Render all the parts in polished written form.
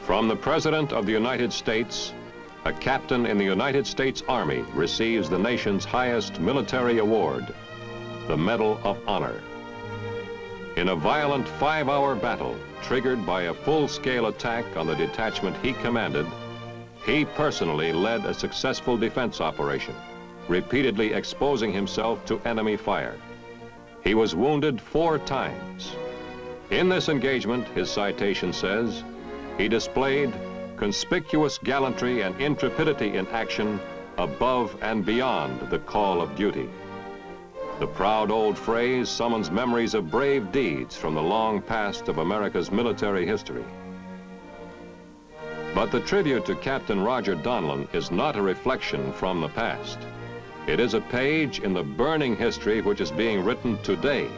From the President of the United States, a captain in the United States Army receives the nation's highest military award, the Medal of Honor. In a violent 5-hour battle triggered by a full-scale attack on the detachment he commanded, he personally led a successful defense operation, repeatedly exposing himself to enemy fire. He was wounded 4 times. In this engagement, his citation says, he displayed conspicuous gallantry and intrepidity in action above and beyond the call of duty. The proud old phrase summons memories of brave deeds from the long past of America's military history. But the tribute to Captain Roger Donlin is not a reflection from the past. It is a page in the burning history which is being written today.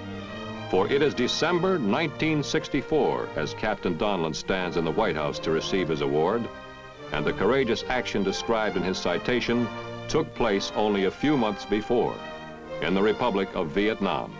For it is December 1964 as Captain Donlin stands in the White House to receive his award, and the courageous action described in his citation took place only a few months before in the Republic of Vietnam.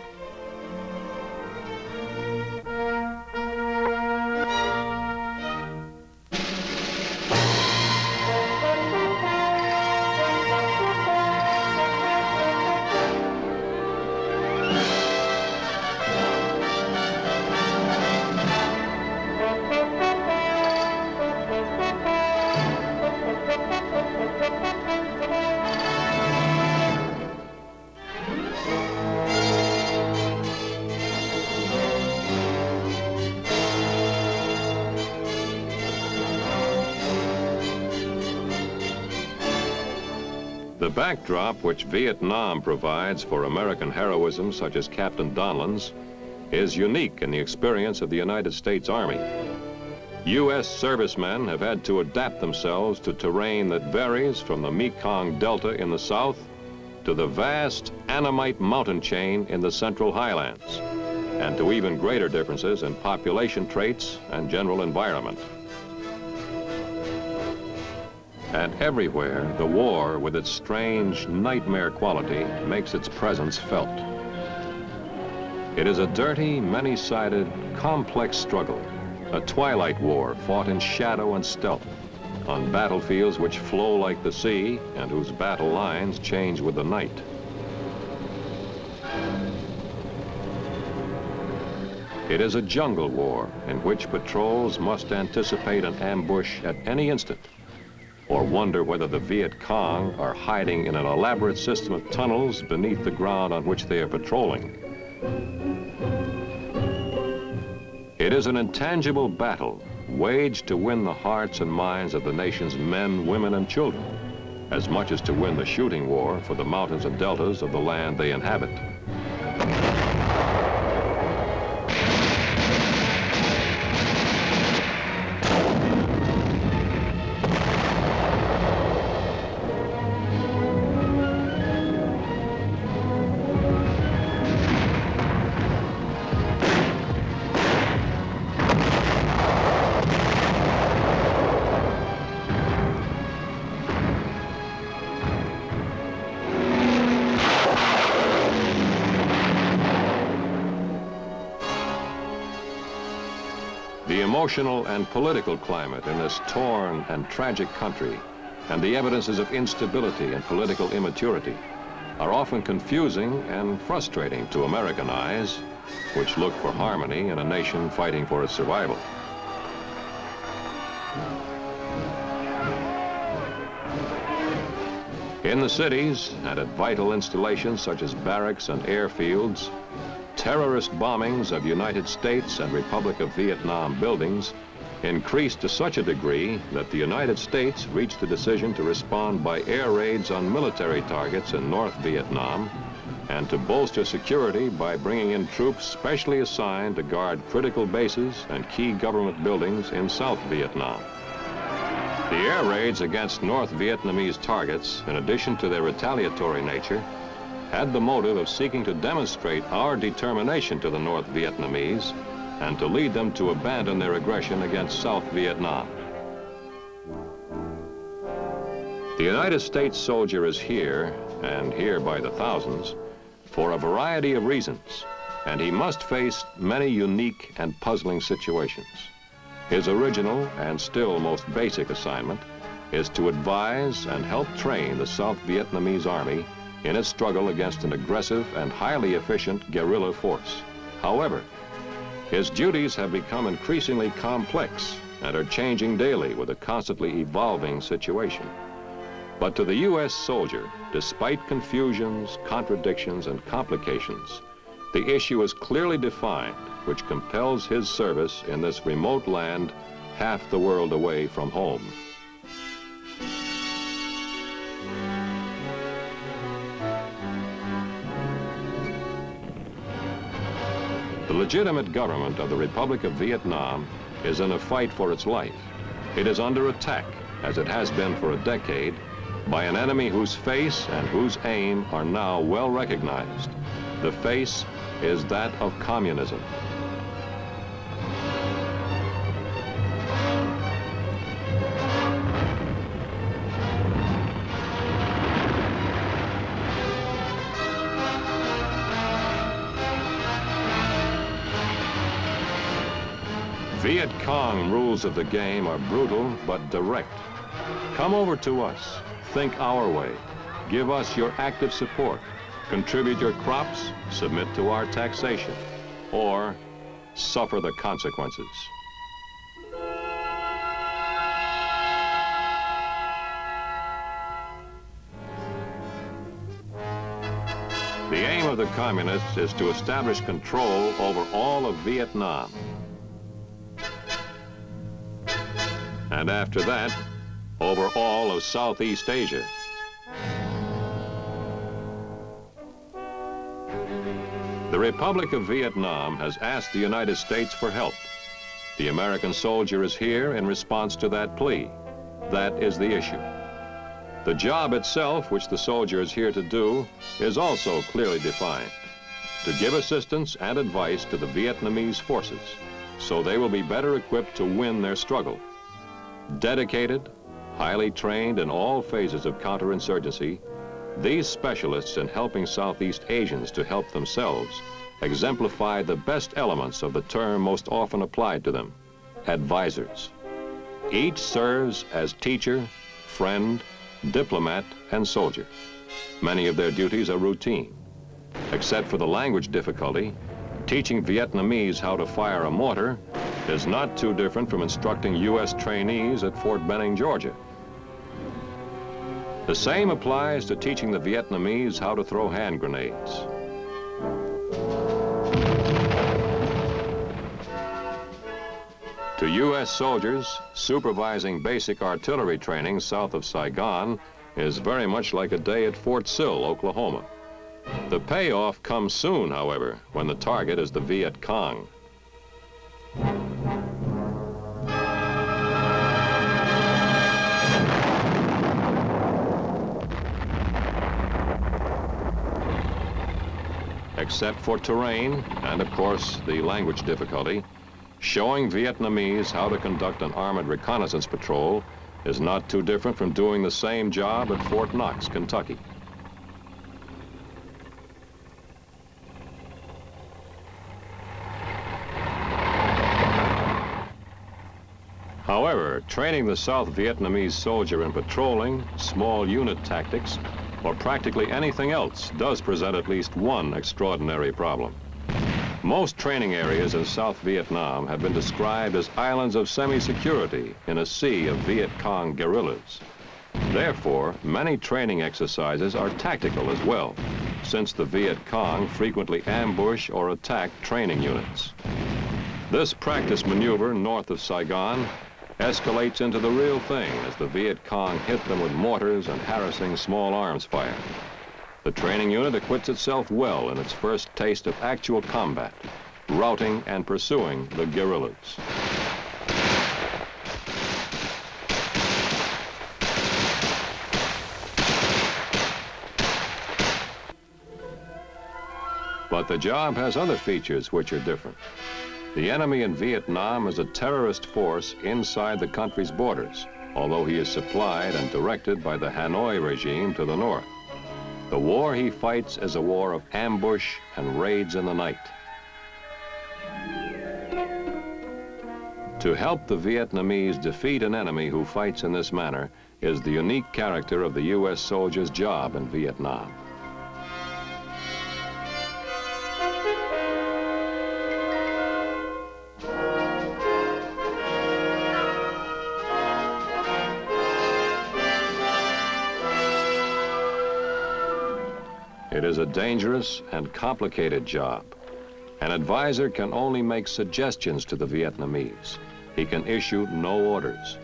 The backdrop which Vietnam provides for American heroism such as Captain Donlin's is unique in the experience of the United States Army. U.S. servicemen have had to adapt themselves to terrain that varies from the Mekong Delta in the south to the vast Annamite mountain chain in the Central Highlands, and to even greater differences in population traits and general environment. And everywhere, the war, with its strange nightmare quality, makes its presence felt. It is a dirty, many-sided, complex struggle, a twilight war fought in shadow and stealth, on battlefields which flow like the sea and whose battle lines change with the night. It is a jungle war in which patrols must anticipate an ambush at any instant, or wonder whether the Viet Cong are hiding in an elaborate system of tunnels beneath the ground on which they are patrolling. It is an intangible battle waged to win the hearts and minds of the nation's men, women, and children, as much as to win the shooting war for the mountains and deltas of the land they inhabit. The emotional and political climate in this torn and tragic country, and the evidences of instability and political immaturity, are often confusing and frustrating to American eyes, which look for harmony in a nation fighting for its survival. In the cities and at vital installations such as barracks and airfields, terrorist bombings of United States and Republic of Vietnam buildings increased to such a degree that the United States reached the decision to respond by air raids on military targets in North Vietnam and to bolster security by bringing in troops specially assigned to guard critical bases and key government buildings in South Vietnam. The air raids against North Vietnamese targets, in addition to their retaliatory nature, had the motive of seeking to demonstrate our determination to the North Vietnamese and to lead them to abandon their aggression against South Vietnam. The United States soldier is here, and here by the thousands, for a variety of reasons, and he must face many unique and puzzling situations. His original and still most basic assignment is to advise and help train the South Vietnamese Army in its struggle against an aggressive and highly efficient guerrilla force. However, his duties have become increasingly complex and are changing daily with a constantly evolving situation. But to the U.S. soldier, despite confusions, contradictions, and complications, the issue is clearly defined, which compels his service in this remote land half the world away from home. The legitimate government of the Republic of Vietnam is in a fight for its life. It is under attack, as it has been for a decade, by an enemy whose face and whose aim are now well recognized. The face is that of communism. Viet Cong rules of the game are brutal but direct. Come over to us, think our way, give us your active support, contribute your crops, submit to our taxation, or suffer the consequences. The aim of the communists is to establish control over all of Vietnam. And after that, over all of Southeast Asia. The Republic of Vietnam has asked the United States for help. The American soldier is here in response to that plea. That is the issue. The job itself, which the soldier is here to do, is also clearly defined: to give assistance and advice to the Vietnamese forces, so they will be better equipped to win their struggle. Dedicated, highly trained in all phases of counterinsurgency, these specialists in helping Southeast Asians to help themselves exemplify the best elements of the term most often applied to them: advisors. Each serves as teacher, friend, diplomat, and soldier. Many of their duties are routine. Except for the language difficulty, teaching Vietnamese how to fire a mortar is not too different from instructing U.S. trainees at Fort Benning, Georgia. The same applies to teaching the Vietnamese how to throw hand grenades. To U.S. soldiers, supervising basic artillery training south of Saigon is very much like a day at Fort Sill, Oklahoma. The payoff comes soon, however, when the target is the Viet Cong. Except for terrain and, of course, the language difficulty, showing Vietnamese how to conduct an armored reconnaissance patrol is not too different from doing the same job at Fort Knox, Kentucky. However, training the South Vietnamese soldier in patrolling, small unit tactics, or practically anything else does present at least one extraordinary problem. Most training areas in South Vietnam have been described as islands of semi-security in a sea of Viet Cong guerrillas. Therefore, many training exercises are tactical as well, since the Viet Cong frequently ambush or attack training units. This practice maneuver north of Saigon escalates into the real thing as the Viet Cong hit them with mortars and harassing small arms fire. The training unit acquits itself well in its first taste of actual combat, routing and pursuing the guerrillas. But the job has other features which are different. The enemy in Vietnam is a terrorist force inside the country's borders, although he is supplied and directed by the Hanoi regime to the north. The war he fights is a war of ambush and raids in the night. To help the Vietnamese defeat an enemy who fights in this manner is the unique character of the U.S. soldier's job in Vietnam. It is a dangerous and complicated job. An advisor can only make suggestions to the Vietnamese. He can issue no orders.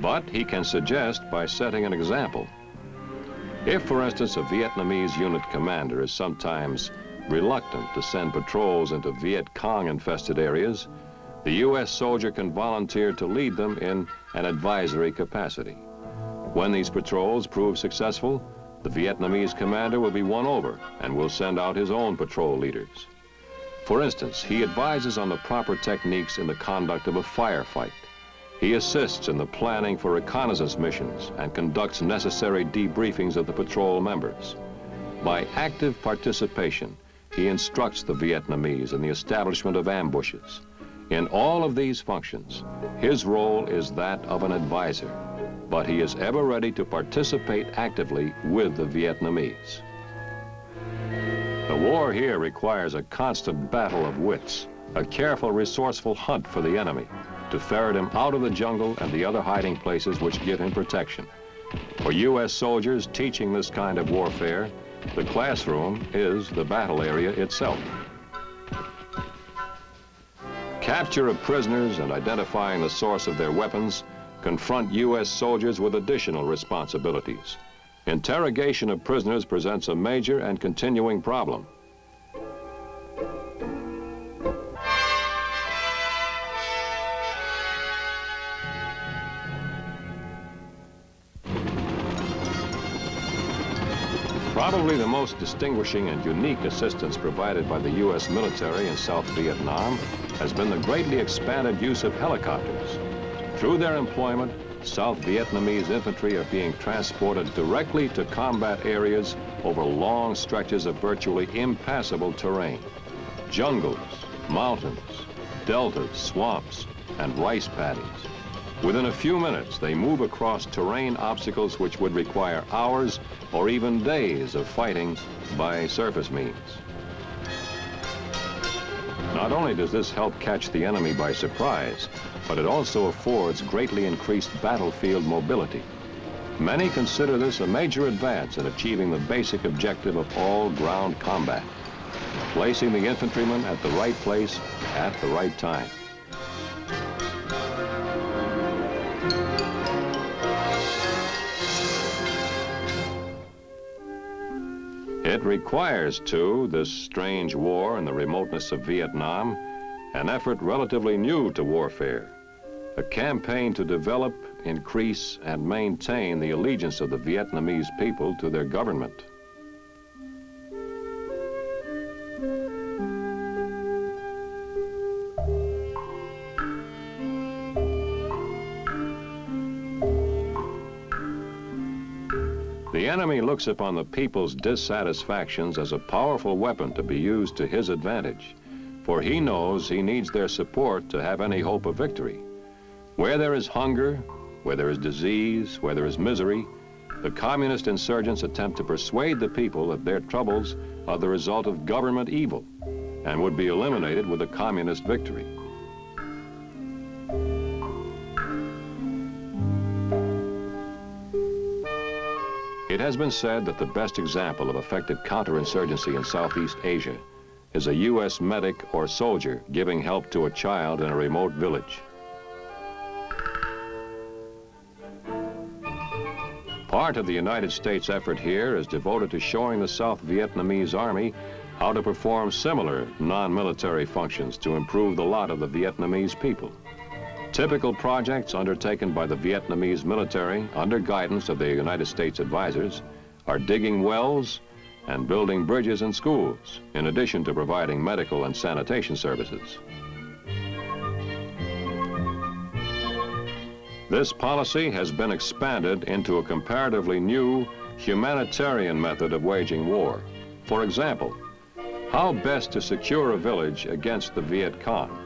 But he can suggest by setting an example. If, for instance, a Vietnamese unit commander is sometimes reluctant to send patrols into Viet Cong-infested areas, the U.S. soldier can volunteer to lead them in an advisory capacity. When these patrols prove successful, the Vietnamese commander will be won over and will send out his own patrol leaders. For instance, he advises on the proper techniques in the conduct of a firefight. He assists in the planning for reconnaissance missions and conducts necessary debriefings of the patrol members. By active participation, he instructs the Vietnamese in the establishment of ambushes. In all of these functions, his role is that of an advisor, but he is ever ready to participate actively with the Vietnamese. The war here requires a constant battle of wits, a careful, resourceful hunt for the enemy, to ferret him out of the jungle and the other hiding places which give him protection. For U.S. soldiers teaching this kind of warfare, the classroom is the battle area itself. Capture of prisoners and identifying the source of their weapons confront U.S. soldiers with additional responsibilities. Interrogation of prisoners presents a major and continuing problem. Probably the most distinguishing and unique assistance provided by the U.S. military in South Vietnam has been the greatly expanded use of helicopters. Through their employment, South Vietnamese infantry are being transported directly to combat areas over long stretches of virtually impassable terrain. Jungles, mountains, deltas, swamps, and rice paddies. Within a few minutes, they move across terrain obstacles which would require hours or even days of fighting by surface means. Not only does this help catch the enemy by surprise, but it also affords greatly increased battlefield mobility. Many consider this a major advance in achieving the basic objective of all ground combat, placing the infantryman at the right place at the right time. It requires, too, this strange war in the remoteness of Vietnam, an effort relatively new to warfare, a campaign to develop, increase, and maintain the allegiance of the Vietnamese people to their government. The enemy looks upon the people's dissatisfactions as a powerful weapon to be used to his advantage, for he knows he needs their support to have any hope of victory. Where there is hunger, where there is disease, where there is misery, the communist insurgents attempt to persuade the people that their troubles are the result of government evil and would be eliminated with a communist victory. It has been said that the best example of effective counterinsurgency in Southeast Asia is a U.S. medic or soldier giving help to a child in a remote village. Part of the United States effort here is devoted to showing the South Vietnamese Army how to perform similar non-military functions to improve the lot of the Vietnamese people. Typical projects undertaken by the Vietnamese military under guidance of their United States advisors are digging wells and building bridges and schools, in addition to providing medical and sanitation services. This policy has been expanded into a comparatively new humanitarian method of waging war. For example, how best to secure a village against the Viet Cong.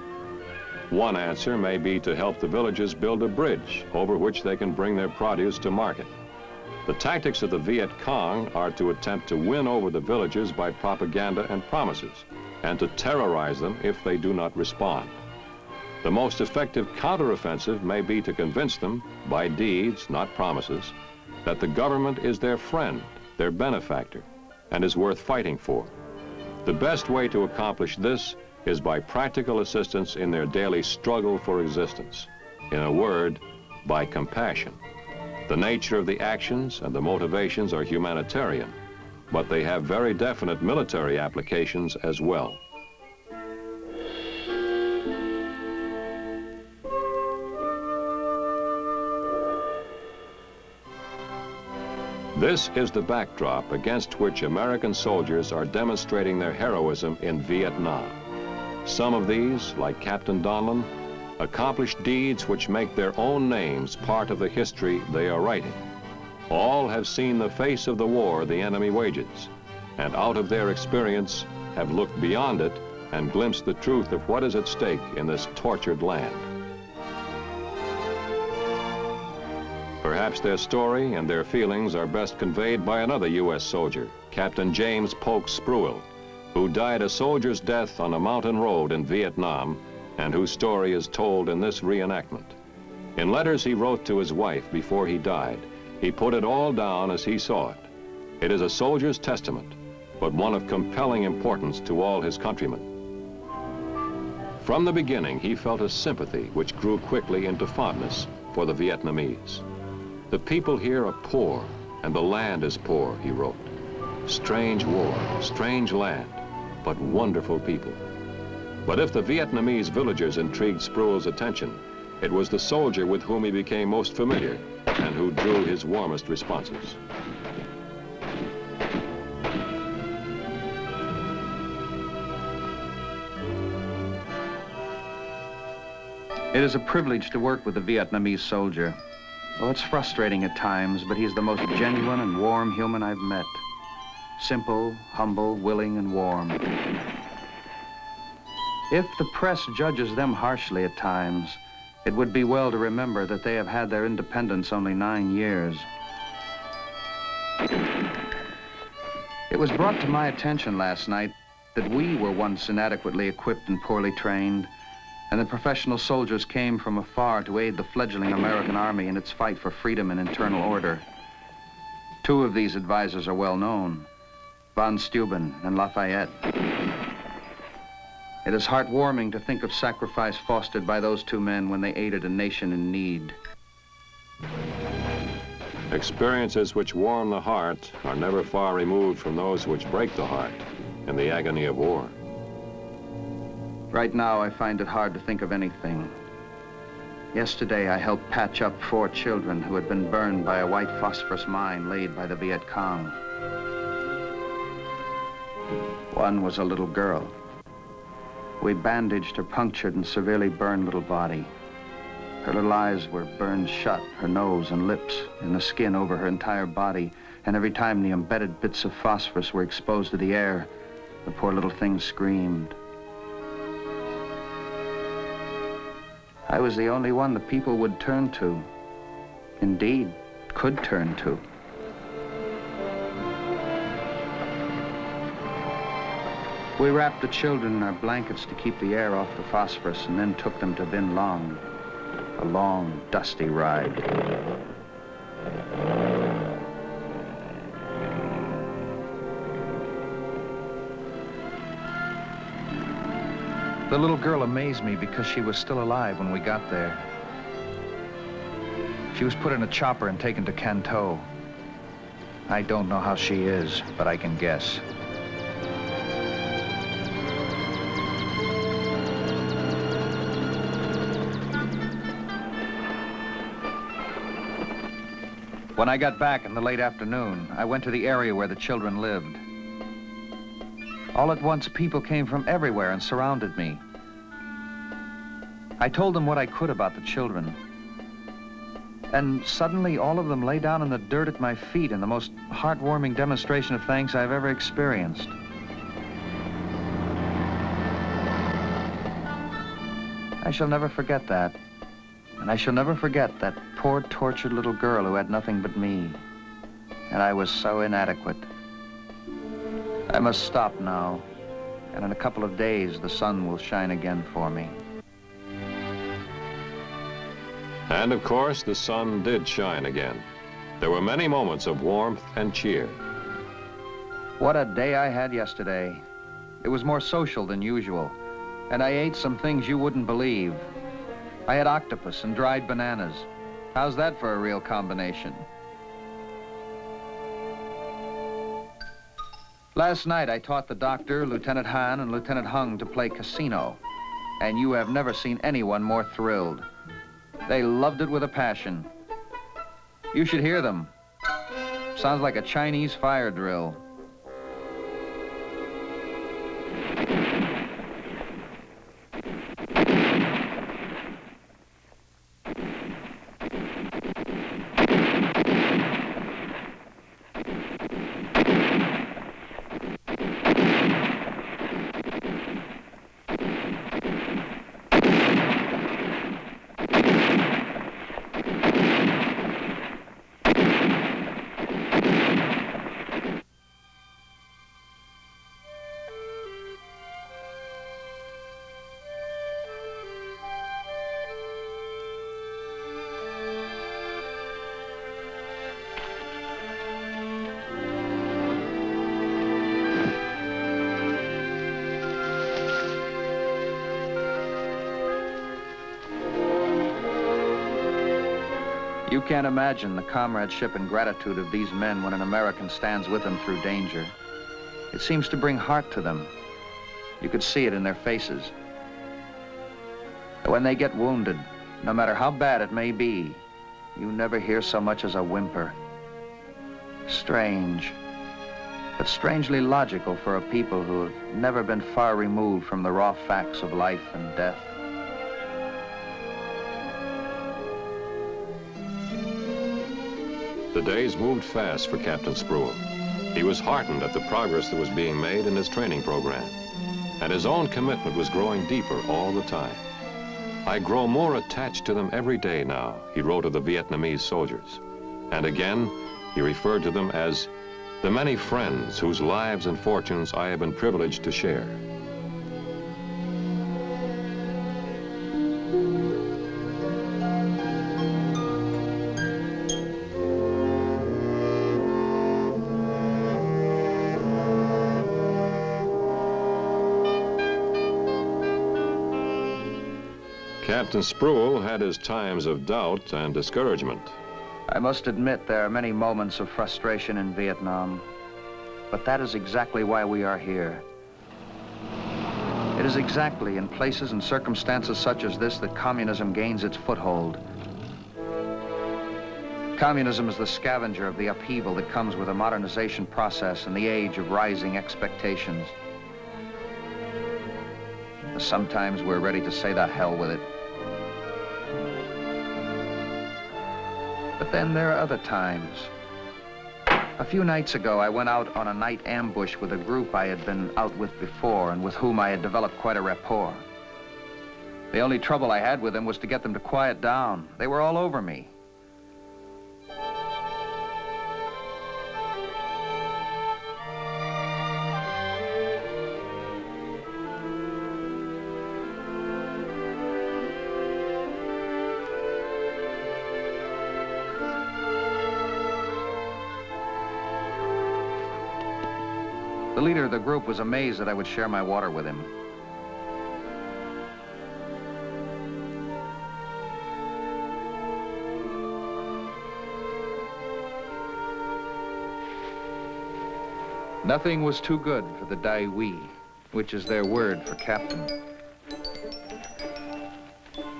One answer may be to help the villagers build a bridge over which they can bring their produce to market. The tactics of the Viet Cong are to attempt to win over the villagers by propaganda and promises, and to terrorize them if they do not respond. The most effective counteroffensive may be to convince them, by deeds, not promises, that the government is their friend, their benefactor, and is worth fighting for. The best way to accomplish this is by practical assistance in their daily struggle for existence. In a word, by compassion. The nature of the actions and the motivations are humanitarian, but they have very definite military applications as well. This is the backdrop against which American soldiers are demonstrating their heroism in Vietnam. Some of these, like Captain Donlin, accomplish deeds which make their own names part of the history they are writing. All have seen the face of the war the enemy wages, and out of their experience have looked beyond it and glimpsed the truth of what is at stake in this tortured land. Perhaps their story and their feelings are best conveyed by another U.S. soldier, Captain James Polk Spruill, who died a soldier's death on a mountain road in Vietnam, and whose story is told in this reenactment. In letters he wrote to his wife before he died, he put it all down as he saw it. It is a soldier's testament, but one of compelling importance to all his countrymen. From the beginning, he felt a sympathy which grew quickly into fondness for the Vietnamese. The people here are poor, and the land is poor, he wrote. Strange war, strange land, but wonderful people. But if the Vietnamese villagers intrigued Spruill's attention, it was the soldier with whom he became most familiar and who drew his warmest responses. It is a privilege to work with a Vietnamese soldier. Oh, it's frustrating at times, but he's the most genuine and warm human I've met. Simple, humble, willing, and warm. If the press judges them harshly at times, it would be well to remember that they have had their independence only 9 years. It was brought to my attention last night that we were once inadequately equipped and poorly trained, and that professional soldiers came from afar to aid the fledgling American Army in its fight for freedom and internal order. 2 of these advisors are well known, von Steuben and Lafayette. It is heartwarming to think of sacrifice fostered by those 2 men when they aided a nation in need. Experiences which warm the heart are never far removed from those which break the heart in the agony of war. Right now, I find it hard to think of anything. Yesterday, I helped patch up 4 children who had been burned by a white phosphorus mine laid by the Viet Cong. One was a little girl. We bandaged her punctured and severely burned little body. Her little eyes were burned shut, her nose and lips, and the skin over her entire body, and every time the embedded bits of phosphorus were exposed to the air, the poor little thing screamed. I was the only one the people would turn to. Indeed, could turn to. We wrapped the children in our blankets to keep the air off the phosphorus and then took them to Vinh Long, a long, dusty ride. The little girl amazed me because she was still alive when we got there. She was put in a chopper and taken to Can Tho. I don't know how she is, but I can guess. When I got back in the late afternoon, I went to the area where the children lived. All at once, people came from everywhere and surrounded me. I told them what I could about the children. And suddenly, all of them lay down in the dirt at my feet in the most heartwarming demonstration of thanks I've ever experienced. I shall never forget that. And I shall never forget that poor, tortured little girl who had nothing but me. And I was so inadequate. I must stop now. And in a couple of days, the sun will shine again for me. And of course, the sun did shine again. There were many moments of warmth and cheer. What a day I had yesterday. It was more social than usual. And I ate some things you wouldn't believe. I had octopus and dried bananas. How's that for a real combination? Last night, I taught the doctor, Lieutenant Han, and Lieutenant Hung to play casino. And you have never seen anyone more thrilled. They loved it with a passion. You should hear them. Sounds like a Chinese fire drill. You can't imagine the comradeship and gratitude of these men when an American stands with them through danger. It seems to bring heart to them. You could see it in their faces. But when they get wounded, no matter how bad it may be, you never hear so much as a whimper. Strange, but strangely logical for a people who have never been far removed from the raw facts of life and death. The days moved fast for Captain Spruill. He was heartened at the progress that was being made in his training program, and his own commitment was growing deeper all the time. I grow more attached to them every day now, he wrote of the Vietnamese soldiers. And again, he referred to them as the many friends whose lives and fortunes I have been privileged to share. Captain Spruill had his times of doubt and discouragement. I must admit there are many moments of frustration in Vietnam, but that is exactly why we are here. It is exactly in places and circumstances such as this that communism gains its foothold. Communism is the scavenger of the upheaval that comes with a modernization process and the age of rising expectations. Sometimes we're ready to say the hell with it. But then there are other times. A few nights ago, I went out on a night ambush with a group I had been out with before and with whom I had developed quite a rapport. The only trouble I had with them was to get them to quiet down. They were all over me. The leader of the group was amazed that I would share my water with him. Nothing was too good for the Dai Wi, which is their word for captain.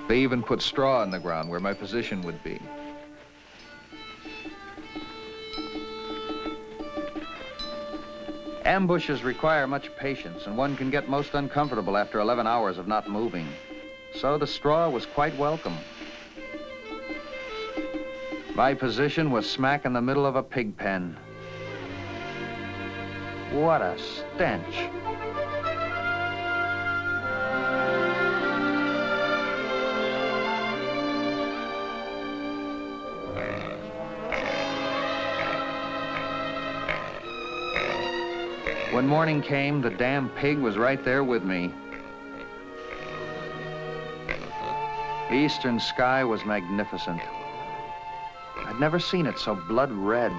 They even put straw in the ground where my position would be. Ambushes require much patience, and one can get most uncomfortable after 11 hours of not moving. So the straw was quite welcome. My position was smack in the middle of a pig pen. What a stench. When morning came, the damn pig was right there with me. The eastern sky was magnificent. I'd never seen it so blood red,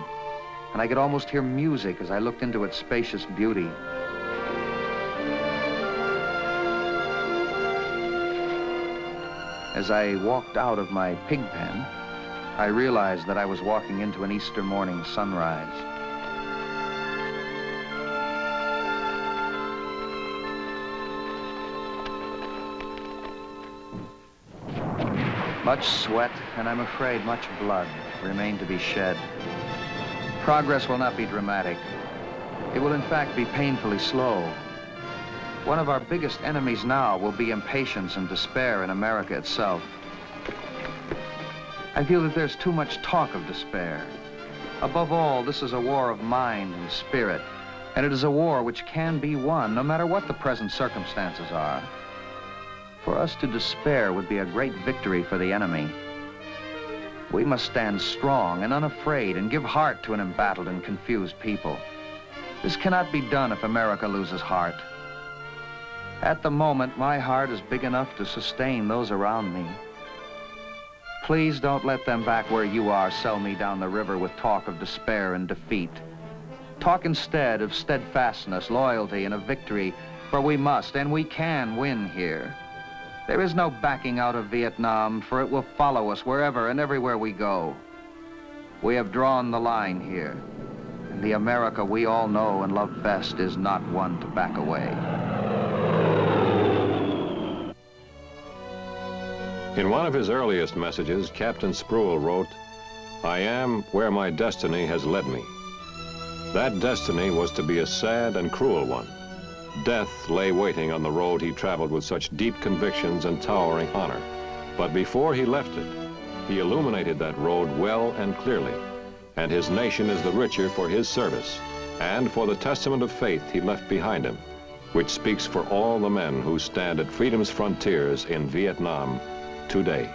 and I could almost hear music as I looked into its spacious beauty. As I walked out of my pig pen, I realized that I was walking into an Easter morning sunrise. Much sweat, and I'm afraid much blood, remain to be shed. Progress will not be dramatic. It will in fact be painfully slow. One of our biggest enemies now will be impatience and despair in America itself. I feel that there's too much talk of despair. Above all, this is a war of mind and spirit, and it is a war which can be won no matter what the present circumstances are. For us to despair would be a great victory for the enemy. We must stand strong and unafraid and give heart to an embattled and confused people. This cannot be done if America loses heart. At the moment, my heart is big enough to sustain those around me. Please don't let them back where you are sell me down the river with talk of despair and defeat. Talk instead of steadfastness, loyalty, and of victory, for we must and we can win here. There is no backing out of Vietnam, for it will follow us wherever and everywhere we go. We have drawn the line here, and the America we all know and love best is not one to back away. In one of his earliest messages, Captain Spruill wrote, "I am where my destiny has led me." That destiny was to be a sad and cruel one. Death lay waiting on the road he traveled with such deep convictions and towering honor. But before he left it, he illuminated that road well and clearly, and his nation is the richer for his service and for the testament of faith he left behind him, which speaks for all the men who stand at freedom's frontiers in Vietnam today.